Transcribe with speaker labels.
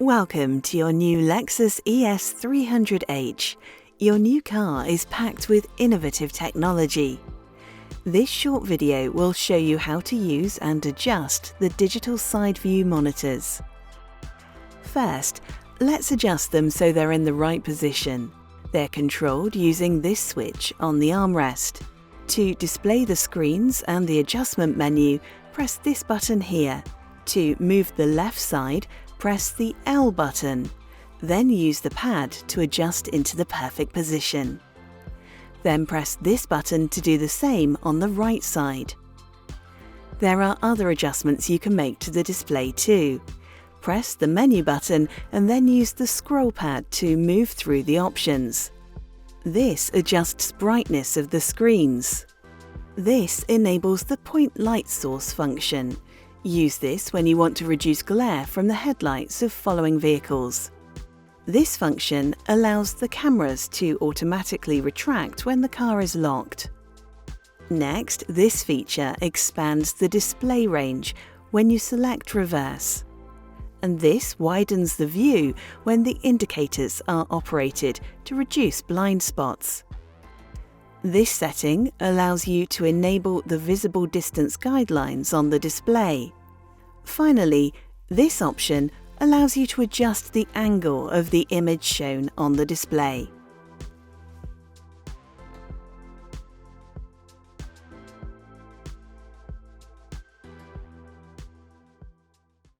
Speaker 1: Welcome to your new Lexus ES 300h. Your new car is packed with innovative technology. This short video will show you how to use and adjust the digital side view monitors. First, let's adjust them so they're in the right position. They're controlled using this switch on the armrest. To display the screens and the adjustment menu, press this button here. To move the left side, press the L button. Then use the pad to adjust into the perfect position. Then press this button to do the same on the right side. There are other adjustments you can make to the display too. Press the menu button and then use the scroll pad to move through the options. This adjusts brightness of the screens. This enables the point light source function. Use this when you want to reduce glare from the headlights of following vehicles. This function allows the cameras to automatically retract when the car is locked. Next, this feature expands the display range when you select reverse. And this widens the view when the indicators are operated to reduce blind spots. This setting allows you to enable the visible distance guidelines on the display. Finally, this option allows you to adjust the angle of the image shown on the display.